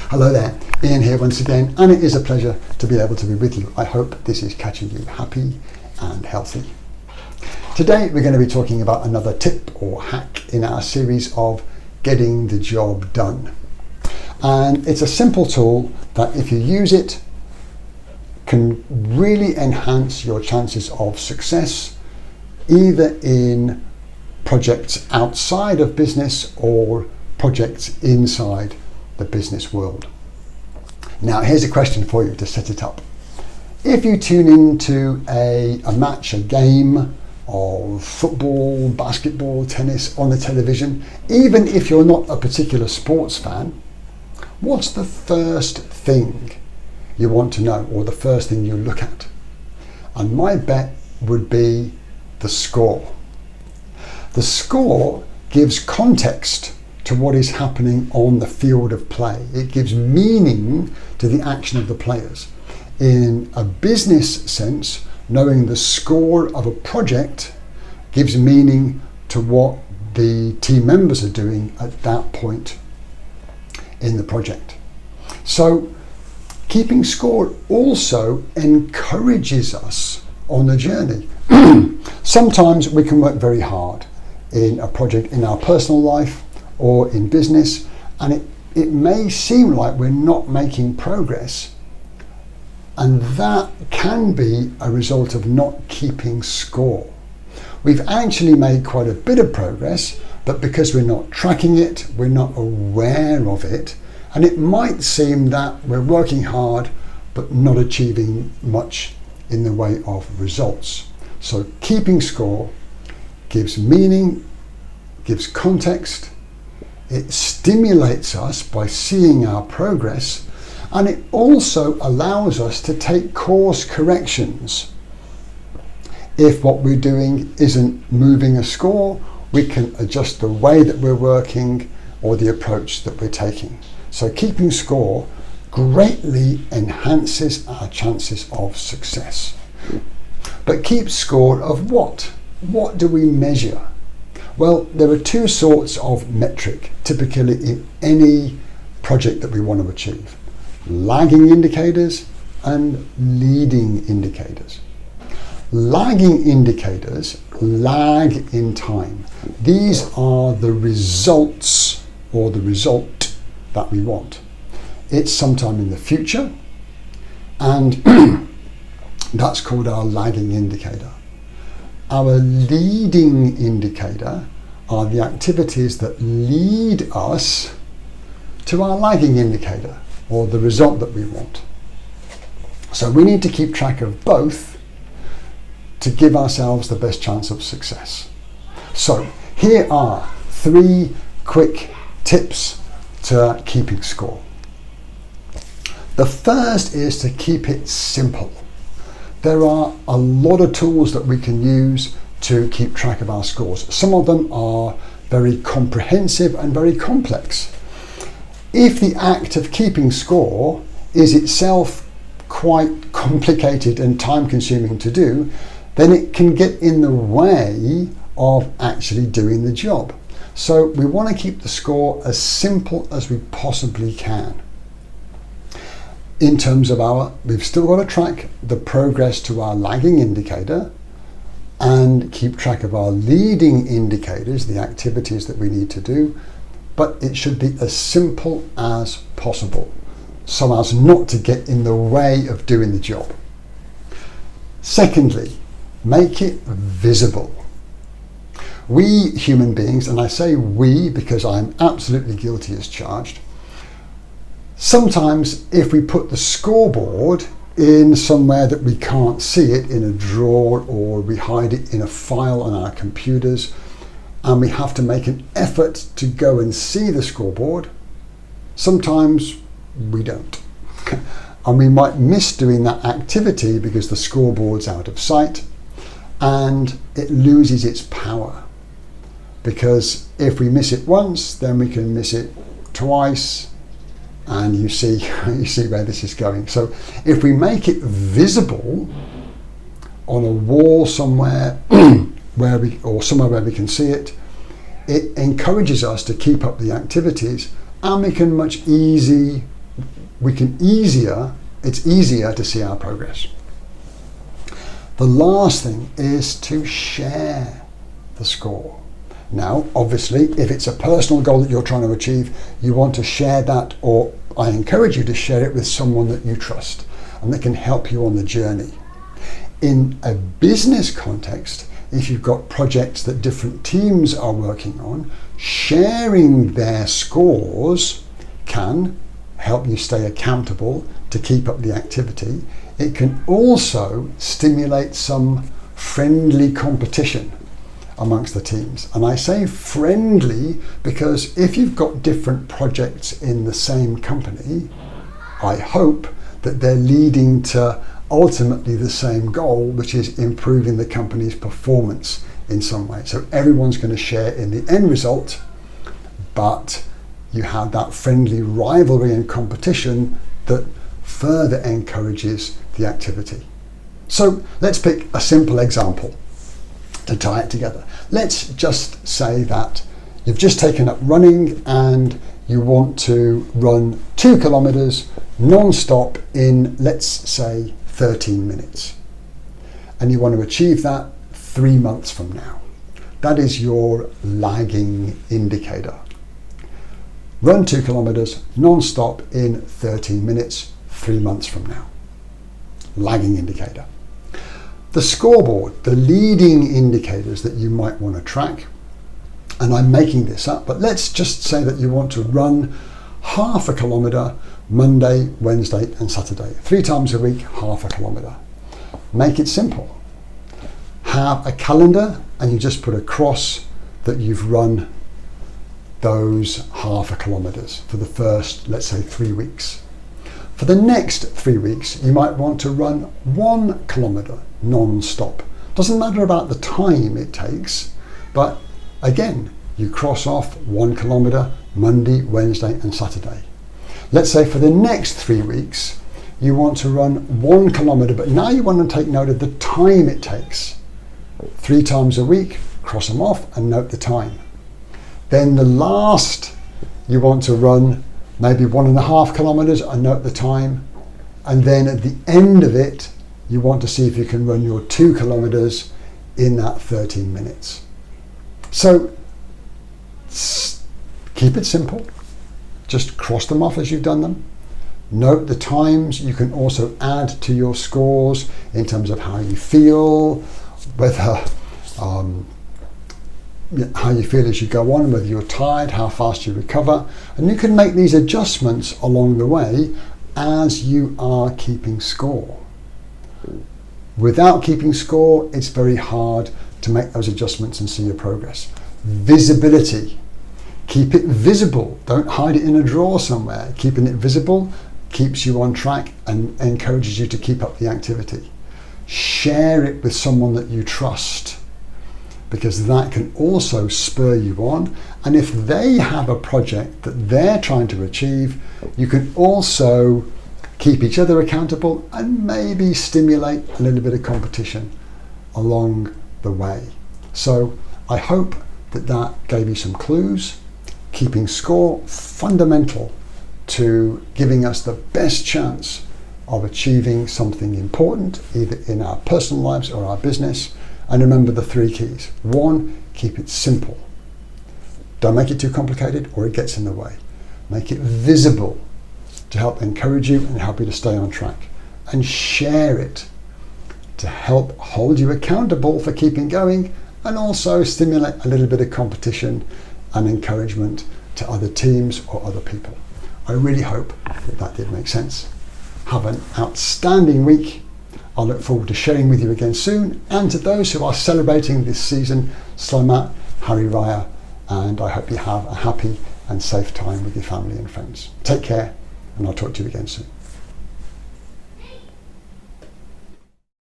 Hello there, Ian here once again, and it is a pleasure to be able to be with you. I hope this is catching you happy and healthy. Today we're going to be talking about another tip or hack in our series of getting the job done. And it's a simple tool that if you use it can really enhance your chances of success, either in projects outside of business or projects inside the business world. Now here's a question for you to set it up. If you tune into a match, a game of football, basketball, tennis on the television, even if you're not a particular sports fan, what's the first thing you want to know, or the first thing you look at? And my bet would be the score. The score gives context to what is happening on the field of play. It gives meaning to the action of the players. In a business sense, knowing the score of a project gives meaning to what the team members are doing at that point in the project. So keeping score also encourages us on the journey. Sometimes we can work very hard in a project in our personal life or in business, and it may seem like we're not making progress, and that can be a result of not keeping score. We've actually made quite a bit of progress, but because we're not tracking it, we're not aware of it, and it might seem that we're working hard but not achieving much in the way of results. So keeping score gives meaning, gives context, it stimulates us by seeing our progress, and it also allows us to take course corrections. If what we're doing isn't moving a score, we can adjust the way that we're working or the approach that we're taking. So keeping score greatly enhances our chances of success. But keep score of what? What do we measure? Well, there are two sorts of metric typically in any project that we want to achieve: lagging indicators and leading indicators. Lagging indicators lag in time. These are the results or the result that we want. It's sometime in the future, and that's called our lagging indicator. Our leading indicator are the activities that lead us to our lagging indicator, or the result that we want. So we need to keep track of both to give ourselves the best chance of success. So here are 3 quick tips to keeping score. The first is to keep it simple. There are a lot of tools that we can use to keep track of our scores. Some of them are very comprehensive and very complex. If the act of keeping score is itself quite complicated and time-consuming to do, then it can get in the way of actually doing the job. So we want to keep the score as simple as we possibly can. In terms of we've still got to track the progress to our lagging indicator and keep track of our leading indicators, the activities that we need to do, but it should be as simple as possible so as not to get in the way of doing the job. Secondly, make it visible. We human beings, and I say we because I'm absolutely guilty as charged, sometimes if we put the scoreboard in somewhere that we can't see it, in a drawer, or we hide it in a file on our computers, and we have to make an effort to go and see the scoreboard, sometimes we don't. And we might miss doing that activity because the scoreboard's out of sight and it loses its power. Because if we miss it once, then we can miss it twice, and you see where this is going. So if we make it visible on a wall somewhere somewhere where we can see it, it encourages us to keep up the activities, and we can much it's easier to see our progress. The last thing is to share the score. Now, obviously, if it's a personal goal that you're trying to achieve, you want to share that, or I encourage you to share it with someone that you trust and that can help you on the journey. In a business context, if you've got projects that different teams are working on, sharing their scores can help you stay accountable to keep up the activity. It can also stimulate some friendly competition amongst the teams. And I say friendly because if you've got different projects in the same company, I hope that they're leading to ultimately the same goal, which is improving the company's performance in some way. So everyone's going to share in the end result, but you have that friendly rivalry and competition that further encourages the activity. So let's pick a simple example to tie it together. Let's just say that you've just taken up running and you want to run 2 kilometers non-stop in, let's say, 13 minutes. And you want to achieve that 3 months from now. That is your lagging indicator. Run 2 kilometers non-stop in 13 minutes, 3 months from now. Lagging indicator. The scoreboard, the leading indicators that you might want to track, and I'm making this up, but let's just say that you want to run half a kilometer Monday, Wednesday and Saturday. 3 times a week, half a kilometer. Make it simple. Have a calendar and you just put a cross that you've run those half a kilometers for the first, let's say, 3 weeks. For the next 3 weeks, you might want to run 1 kilometer non-stop. Doesn't matter about the time it takes, but again, you cross off 1 kilometer Monday, Wednesday and Saturday. Let's say for the next 3 weeks, you want to run 1 kilometer, but now you want to take note of the time it takes. 3 times a week, cross them off and note the time. Then the last, you want to run maybe 1.5 kilometers and note the time. And then at the end of it, you want to see if you can run your 2 kilometers in that 13 minutes. So keep it simple. Just cross them off as you've done them. Note the times. You can also add to your scores in terms of how you feel, whether how you feel as you go on, whether you're tired, how fast you recover. And you can make these adjustments along the way as you are keeping score. Without keeping score, it's very hard to make those adjustments and see your progress. Visibility. Keep it visible. Don't hide it in a drawer somewhere. Keeping it visible keeps you on track and encourages you to keep up the activity. Share it with someone that you trust, because that can also spur you on. And if they have a project that they're trying to achieve, you can also keep each other accountable and maybe stimulate a little bit of competition along the way. So I hope that that gave you some clues. Keeping score, fundamental to giving us the best chance of achieving something important, either in our personal lives or our business. And remember the 3 keys. 1, keep it simple. Don't make it too complicated or it gets in the way. Make it visible to help encourage you and help you to stay on track. And share it to help hold you accountable for keeping going and also stimulate a little bit of competition and encouragement to other teams or other people. I really hope that did make sense. Have an outstanding week. I look forward to sharing with you again soon. And to those who are celebrating this season, Selamat Hari Raya, and I hope you have a happy and safe time with your family and friends. Take care, and I'll talk to you again soon.